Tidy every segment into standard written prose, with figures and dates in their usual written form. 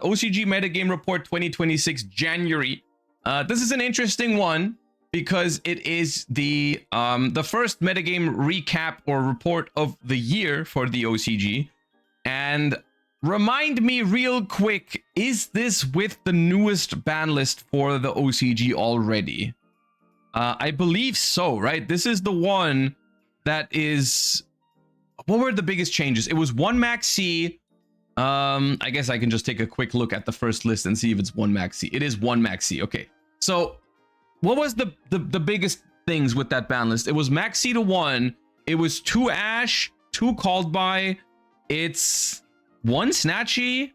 OCG Metagame Report 2026 January. This is an interesting one because it is the first metagame recap or report of the year for the OCG. And remind me real quick, is this with the newest ban list for the OCG already? I believe so, right? This is the one that is... What were the biggest changes? It was 1 Max C. I guess I can just take a quick look at the first list and see if it's 1 Max C. It is 1 Max C. Okay. So what was the biggest things with that ban list? It was Max C to 1. It was 2 Ash, 2 Called By. It's 1 Snatchy.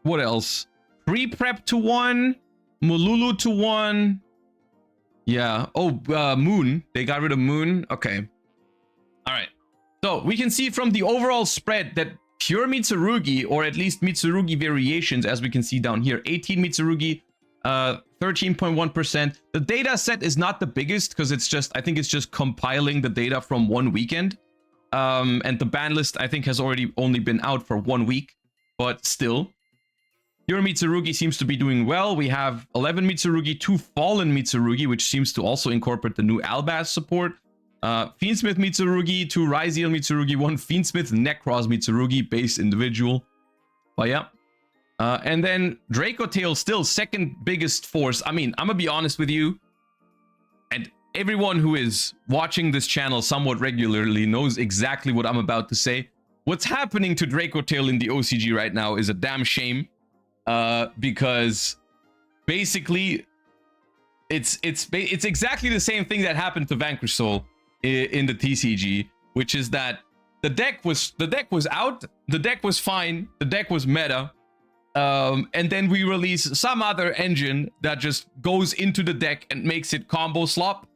What else? Pre-Prep to 1. Mululu to 1. Yeah. Oh, Moon. They got rid of Moon. Okay. All right. So we can see from the overall spread that pure Mitsurugi, or at least Mitsurugi variations, as we can see down here, 18 Mitsurugi, 13.1%. The data set is not the biggest because it's just, I think it's just compiling the data from one weekend. And the ban list, I think, has already only been out for 1 week, but still. Pure Mitsurugi seems to be doing well. We have 11 Mitsurugi, 2 Fallen Mitsurugi, which seems to also incorporate the new Albaz support. Fiendsmith Mitsurugi, 2 Ryziel Mitsurugi, 1 Fiendsmith Necros Mitsurugi, base individual. But yeah. And then Draco Tail still second biggest force. I mean, I'm gonna be honest with you, and everyone who is watching this channel somewhat regularly knows exactly what I'm about to say. What's happening to Draco Tail in the OCG right now is a damn shame. Because basically it's exactly the same thing that happened to Vanquish Soul in the TCG, which is that the deck was out, the deck was fine, the deck was meta, and then we release some other engine that just goes into the deck and makes it combo slop.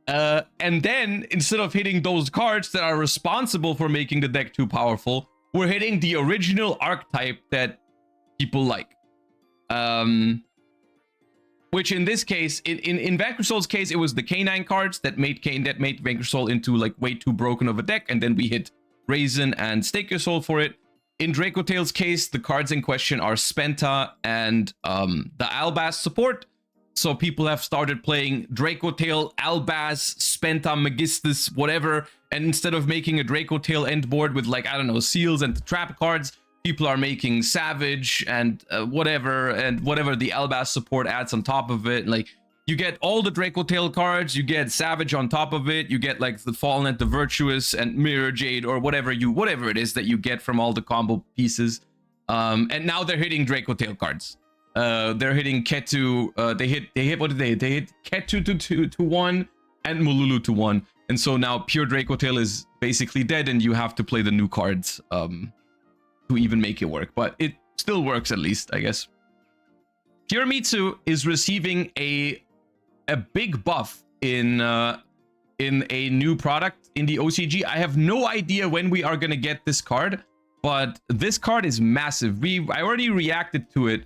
And then instead of hitting those cards that are responsible for making the deck too powerful, we're hitting the original archetype that people like. Which in this case, in Vanquish Soul's case, it was the K9 cards that made Vanquish Soul into like way too broken of a deck, and then we hit Raisin and Stake Your Soul for it. In Draco Tail's case, the cards in question are Spenta and the Albaz support. So people have started playing Draco Tail, Albaz, Spenta, Magistus, whatever, and instead of making a Draco Tail end board with, like, I don't know, seals and trap cards, people are making Savage and whatever the Albaz support adds on top of it. Like, you get all the Draco Tail cards, you get Savage on top of it, you get like the Fallen and the Virtuous and Mirror Jade or whatever it is that you get from all the combo pieces. And now they're hitting Draco Tail cards. They're hitting Ketu. They hit what did they hit? They hit Ketu to 1 and Mululu to 1. And so now pure Draco Tail is basically dead, and you have to play the new cards to even make it work, but it still works at least, I guess. Pure Mitsu is receiving a big buff in a new product in the OCG. I have no idea when we are gonna get this card, but this card is massive. I already reacted to it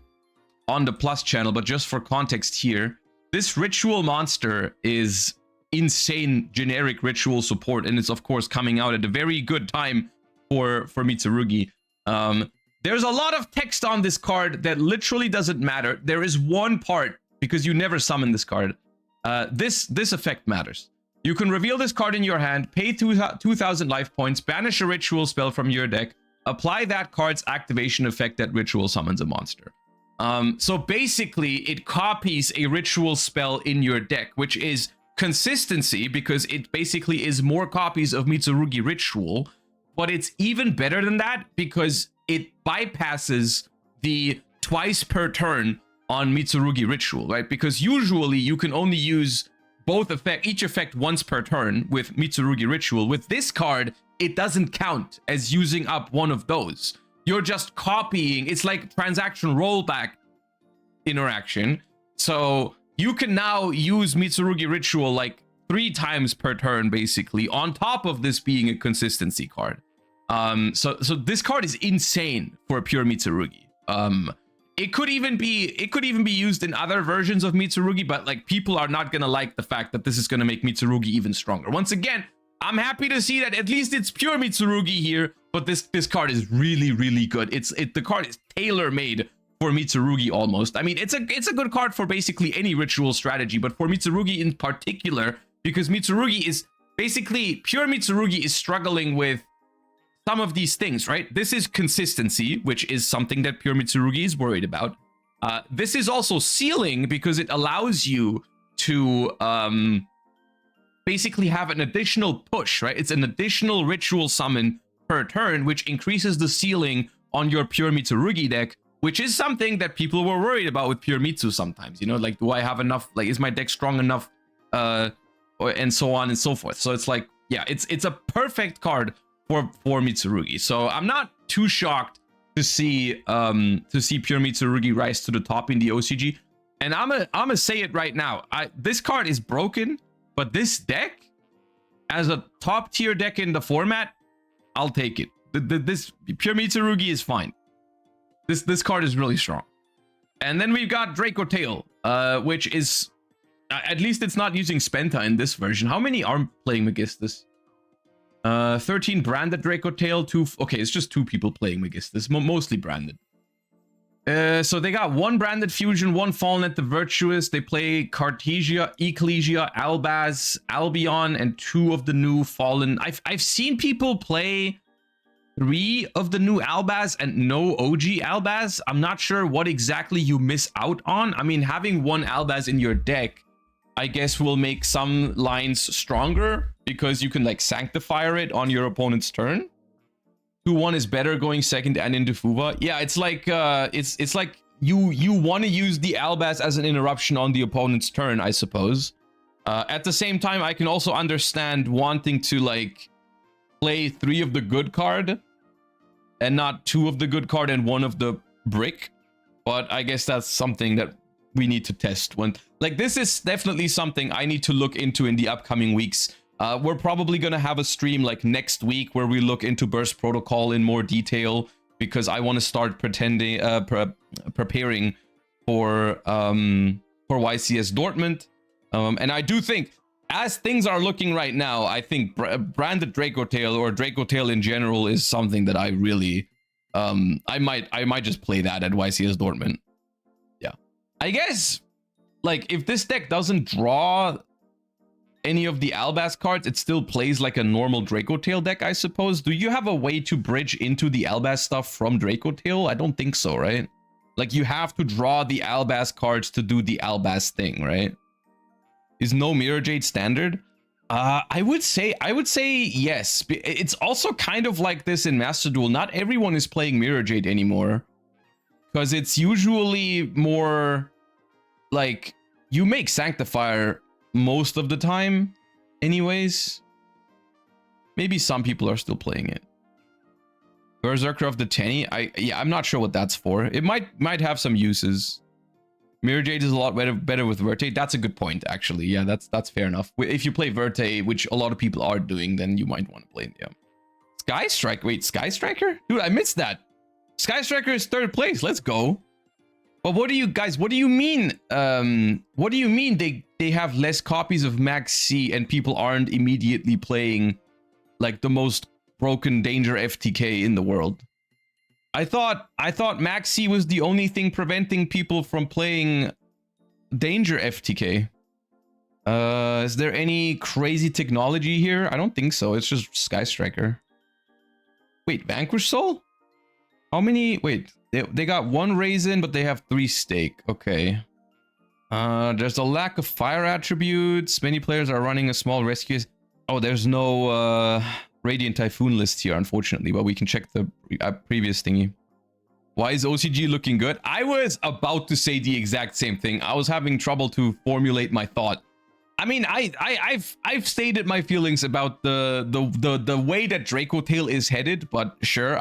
on the Plus channel, but just for context here, this ritual monster is insane generic ritual support, and it's of course coming out at a very good time for Mitsurugi. There's a lot of text on this card that literally doesn't matter. There is one part, because you never summon this card. This effect matters. You can reveal this card in your hand, pay 2,000 life points, banish a ritual spell from your deck, apply that card's activation effect that ritual summons a monster. So basically, it copies a ritual spell in your deck, which is consistency, because it basically is more copies of Mitsurugi Ritual. But it's even better than that because it bypasses the twice per turn on Mitsurugi Ritual, right? Because usually you can only use each effect once per turn with Mitsurugi Ritual. With this card, it doesn't count as using up one of those. You're just copying. It's like transaction rollback interaction. So you can now use Mitsurugi Ritual like 3 times per turn, basically, on top of this being a consistency card. So this card is insane for pure Mitsurugi. It could even be used in other versions of Mitsurugi, but like people are not gonna like the fact that this is gonna make Mitsurugi even stronger. Once again, I'm happy to see that at least it's pure Mitsurugi here, but this card is really, really good. The card is tailor-made for Mitsurugi almost. I mean, it's a good card for basically any ritual strategy, but for Mitsurugi in particular, because Mitsurugi is basically, pure Mitsurugi is struggling with some of these things, right? This is consistency, which is something that pure Mitsurugi is worried about. This is also sealing because it allows you to basically have an additional push, right? It's an additional ritual summon per turn, which increases the ceiling on your pure Mitsurugi deck, which is something that people were worried about with pure Mitsu sometimes, you know, like, do I have enough, like, is my deck strong enough, and so on and so forth. So it's like, yeah, it's a perfect card for Mitsurugi. So I'm not too shocked to see pure Mitsurugi rise to the top in the OCG. And I'm gonna say it right now. This card is broken, but this deck, as a top tier deck in the format, I'll take it. This pure Mitsurugi is fine. This card is really strong. And then we've got Draco Tail, which is, at least it's not using Spenta in this version. How many are playing Megistus? 13 branded Draco Tail, 2... Okay, it's just 2 people playing Megistus, mostly branded. So they got 1 branded Fusion, 1 Fallen at the Virtuous. They play Cartesia, Ecclesia, Albaz, Albion, and 2 of the new Fallen. I've seen people play 3 of the new Albaz and no OG Albaz. I'm not sure what exactly you miss out on. I mean, having 1 Albaz in your deck, I guess, will make some lines stronger because you can like sanctifier it on your opponent's turn. 2-1 is better going second and into Fuva. Yeah, it's like it's like you want to use the Albaz as an interruption on the opponent's turn, I suppose. At the same time, I can also understand wanting to like play 3 of the good card and not 2 of the good card and 1 of the brick. But I guess that's something that we need to test when, like, this is definitely something I need to look into in the upcoming weeks. We're probably gonna have a stream like next week where we look into Burst Protocol in more detail, because I want to start preparing for YCS Dortmund. And I do think, as things are looking right now, I think branded Draco Tail or Draco Tail in general is something that I really I might just play that at YCS Dortmund. Yeah, I guess, like, if this deck doesn't draw any of the Albaz cards, it still plays like a normal Draco Tail deck, I suppose. Do you have a way to bridge into the Albaz stuff from Draco Tail? I don't think so, right? Like, you have to draw the Albaz cards to do the Albaz thing, right? Is no Mirror Jade standard? I would say yes. It's also kind of like this in Master Duel. Not everyone is playing Mirror Jade anymore, because it's usually more like you make Sanctifier most of the time anyways. Maybe some people are still playing it. Berserker of the Tenny, I'm not sure what that's for. It might have some uses. Mirror Jade is a lot better with Verte. That's a good point, actually. Yeah, that's fair enough. If you play Verte, which a lot of people are doing, then you might want to play it. Yeah. Sky Strike. Wait, Sky Striker? Dude, I missed that. Sky Striker is 3rd place. Let's go. But what do you guys? What do you mean? What do you mean they have less copies of Max C and people aren't immediately playing like the most broken Danger FTK in the world? I thought Max C was the only thing preventing people from playing Danger FTK. Is there any crazy technology here? I don't think so. It's just Sky Striker. Wait, Vanquish Soul? How many? Wait, they got 1 Raisin, but they have 3 Stake. Okay. There's a lack of fire attributes. Many players are running a small rescue. Oh, there's no Radiant Typhoon list here, unfortunately, but we can check the previous thingy. Why is OCG looking good? I was about to say the exact same thing. I was having trouble to formulate my thought. I mean, I've stated my feelings about the way that Draco Tail is headed, but sure,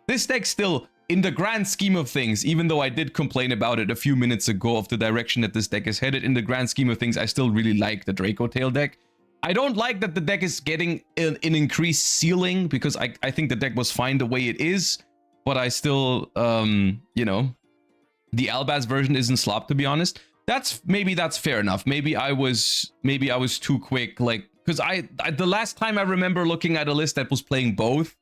this deck still, in the grand scheme of things, even though I did complain about it a few minutes ago of the direction that this deck is headed, in the grand scheme of things, I still really like the Draco Tail deck. I don't like that the deck is getting an increased ceiling, because I think the deck was fine the way it is, but I still, you know, the Albaz version isn't slop, to be honest. Maybe that's fair enough. Maybe I was too quick, like, because the last time I remember looking at a list that was playing both,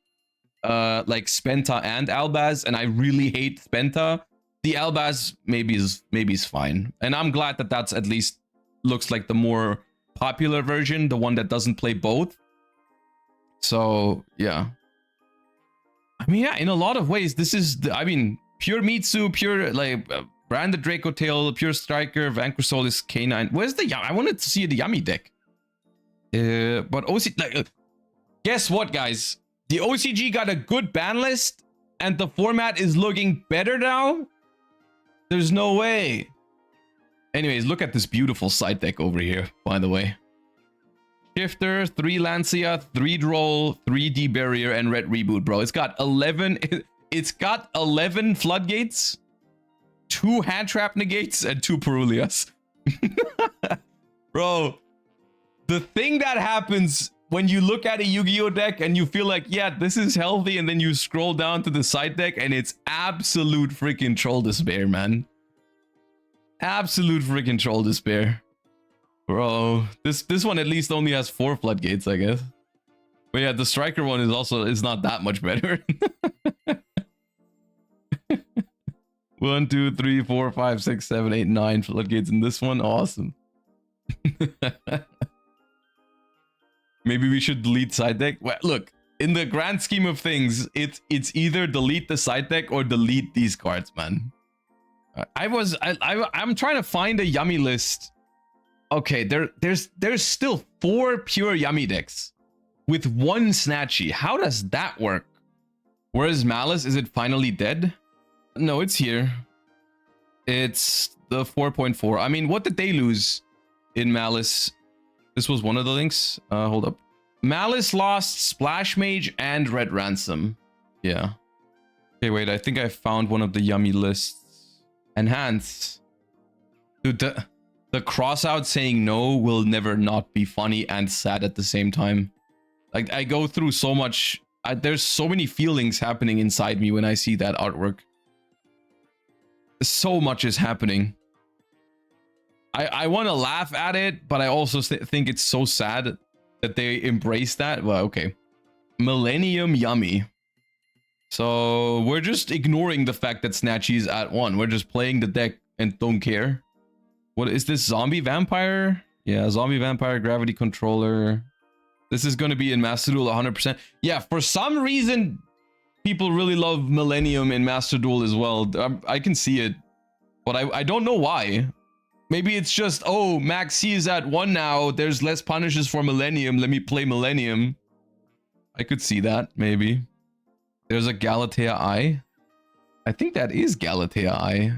like Spenta and Albaz, and I really hate Spenta. the Elbaz maybe is fine. And I'm glad that that's at least looks like the more popular version, the one that doesn't play both. So, yeah. I mean, yeah, in a lot of ways, this is, I mean, pure Mitsu, pure, like, branded Draco Tail, pure Striker, Vanquish Soul is K9. Where's the, I wanted to see the Yummy deck. But OCG, like, guess what, guys? The OCG got a good ban list, and the format is looking better now? There's no way. Anyways, look at this beautiful side deck over here, by the way. Shifter, 3 Lancia, 3 Droll, 3 D-Barrier, and Red Reboot, bro. It's got 11... It's got 11 Floodgates, 2 Hand Trap Negates, and 2 Perulias. Bro, the thing that happens when you look at a Yu-Gi-Oh deck and you feel like, yeah, this is healthy, and then you scroll down to the side deck and it's absolute freaking troll despair, man. Absolute freaking troll despair. Bro, this one at least only has 4 Floodgates, I guess. But yeah, the Striker one is not that much better. 1, 2, 3, 4, 5, 6, 7, 8, 9 Floodgates in this one. Awesome. Maybe we should delete side deck. Well, look, in the grand scheme of things, it's either delete the side deck or delete these cards, man. I'm trying to find a Yummy list. Okay, there's still 4 pure Yummy decks with 1 Snatchy. How does that work? Whereas Malice, is it finally dead? No, it's here. It's the 4.4. I mean, what did they lose in Malice? This was one of the links. Hold up. Malice lost Splash Mage and Red Ransom. Yeah. Okay, wait. I think I found one of the Yummy lists. Enhance. Dude, the crossout saying no will never not be funny and sad at the same time. Like, I go through so much. There's so many feelings happening inside me when I see that artwork. So much is happening. I want to laugh at it, but I also think it's so sad that they embrace that. Well, okay. Millennium Yummy. So we're just ignoring the fact that Snatchy's at 1. We're just playing the deck and don't care. What is this? Zombie Vampire? Yeah, Zombie Vampire, Gravity Controller. This is going to be in Master Duel 100%. Yeah, for some reason, people really love Millennium in Master Duel as well. I can see it, but I don't know why. Maybe it's just, oh, Max C is at 1 now. There's less punishes for Millennium. Let me play Millennium. I could see that, maybe. There's a Galatea Eye. I think that is Galatea Eye.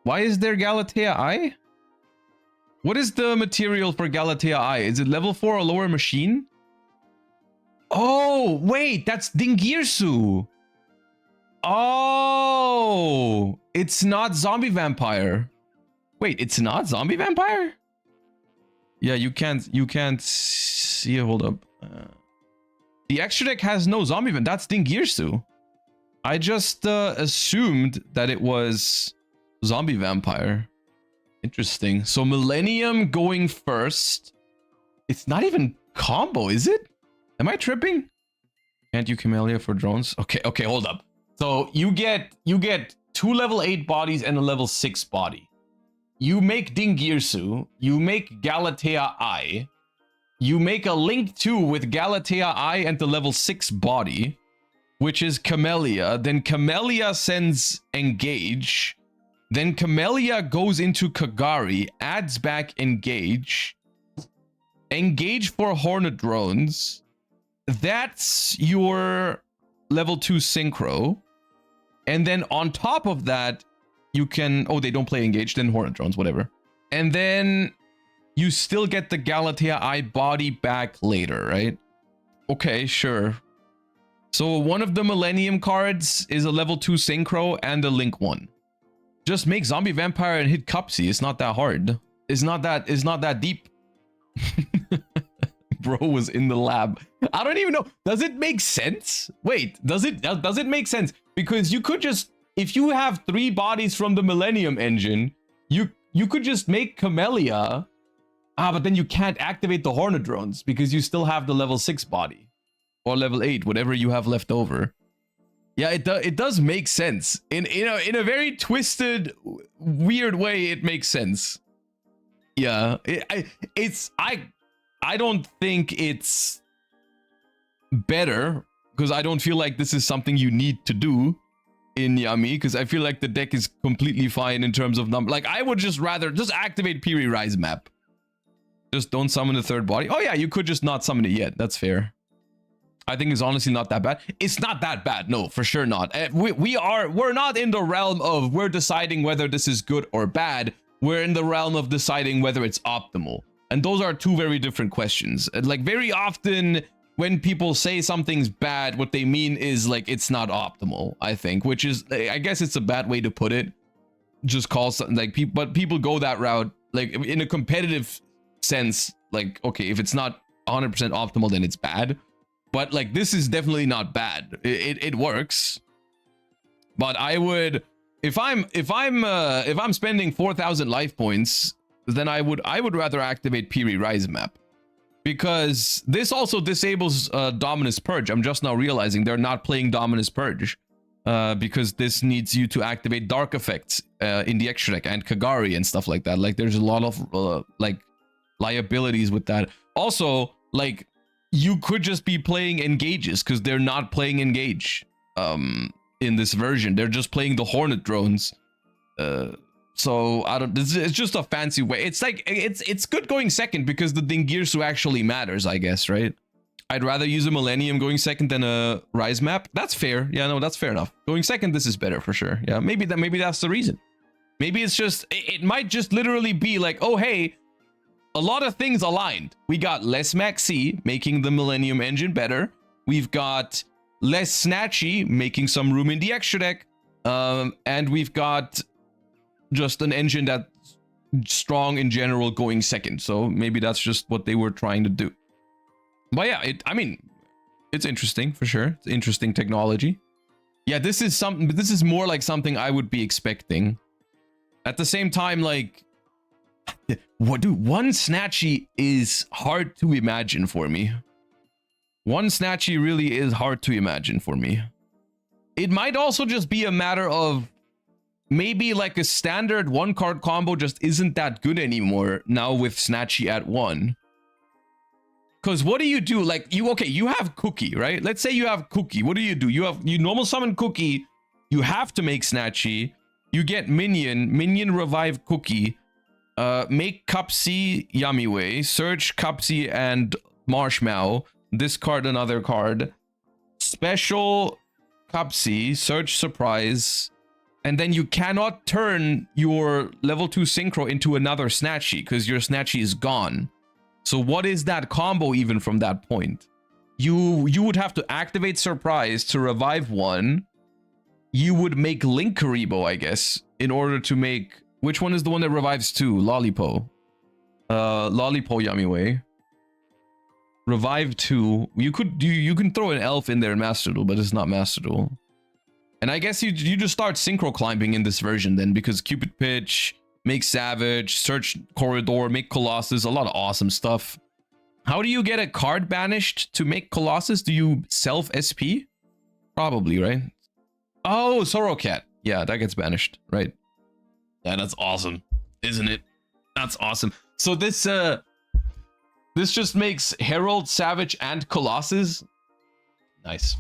Why is there Galatea Eye? What is the material for Galatea Eye? Is it level 4 or lower machine? Oh, wait, that's Dingirsu. Oh, it's not Zombie Vampire. Wait, it's not Zombie Vampire? Yeah, you can't see. Hold up. The extra deck has no Zombie Vampire. That's Dingirsu. I just assumed that it was Zombie Vampire. Interesting. So Millennium going first. It's not even combo, is it? Am I tripping? Can't you Camellia for drones? Okay, hold up. So you get 2 level 8 bodies and a level 6 body. You make Dingirsu, you make Galatea Eye, you make a Link 2 with Galatea Eye and the level 6 body, which is Camellia. Then Camellia sends Engage. Then Camellia goes into Kagari, adds back Engage. Engage for Hornet Drones. That's your level 2 Synchro. And then on top of that, you can... Oh, they don't play Engage, then Hornet Drones, whatever. And then you still get the Galatea Eye body back later, right? Okay, sure. So one of the Millennium cards is a level 2 Synchro and a Link 1. Just make Zombie Vampire and hit Cupsy. It's not that hard. It's not that deep. Bro was in the lab. I don't even know. Does it make sense? Wait, does it make sense? Because you could just, if you have 3 bodies from the Millennium engine, you could just make Camellia. But then you can't activate the Hornet Drones because you still have the level 6 body. Or level 8, whatever you have left over. Yeah, it does make sense. In a very twisted, weird way, it makes sense. Yeah, I don't think it's better because I don't feel like this is something you need to do in Yami, because I feel like the deck is completely fine in terms of number. Like, I would just rather just activate Piri Rise map. Just don't summon the third body. Oh yeah, you could just not summon it yet. That's fair. I think it's honestly not that bad. It's not that bad. No, for sure not. We're not in the realm of we're deciding whether this is good or bad. We're in the realm of deciding whether it's optimal. And those are two very different questions. Like, very often when people say something's bad, what they mean is like it's not optimal, I think, which is, I guess it's a bad way to put it. Just call something like but people go that route, like in a competitive sense, like, okay, if it's not 100% optimal, then it's bad. But like, this is definitely not bad. It works. But I would, if I'm spending 4,000 life points, then I would rather activate Piri Rise map, because this also disables Dominus Purge. I'm just now realizing they're not playing Dominus Purge, because this needs you to activate dark effects in the extra deck and Kagari and stuff like that. Like, there's a lot of like liabilities with that. Also, like, you could just be playing engages, because they're not playing engage in this version. They're just playing the Hornet drones. So I don't, it's just a fancy way. It's like, it's good going second because the Dingirsu actually matters, I guess, right? I'd rather use a Millennium going second than a Rise map. That's fair. Yeah, no, that's fair enough. Going second, this is better for sure. Yeah, maybe that's the reason. Maybe it's just, it might just literally be like, oh hey, a lot of things aligned. We got less Maxi, making the Millennium engine better. We've got less Snatchy, making some room in the extra deck. And we've got just an engine that's strong in general going second. So maybe that's just what they were trying to do. But yeah, I mean, it's interesting for sure. It's interesting technology. Yeah, this is more like something I would be expecting. At the same time, like, what, dude, one Snatchy is hard to imagine for me. One Snatchy really is hard to imagine for me. It might also just be a matter of maybe like a standard one card combo just isn't that good anymore now with Snatchy at 1. Because what do you do? Like, you have Cookie, right? Let's say you have Cookie. What do? You normal summon Cookie. You have to make Snatchy. You get Minion revive Cookie. Make Cupsy Yamiway, search Cupsy and Marshmallow, discard another card, special Cupsy, search Surprise, and then you cannot turn your level 2 Synchro into another Snatchy because your Snatchy is gone. So what is that combo even from that point? You would have to activate Surprise to revive one. You would make Link Karibo, I guess, in order to make... Which one is the one that revives 2? Lollipo. Lollipo Yamiway. Revive 2. You can throw an elf in there in Master Duel, but it's not Master Duel. And I guess you just start synchro climbing in this version then, because Cupid Pitch, make Savage, search Corridor, make Colossus, a lot of awesome stuff. How do you get a card banished to make Colossus? Do you self SP? Probably, right? Oh, Sorrow Cat. Yeah, that gets banished, right? Yeah, that's awesome, isn't it? That's awesome. So this just makes Herald, Savage, and Colossus. Nice.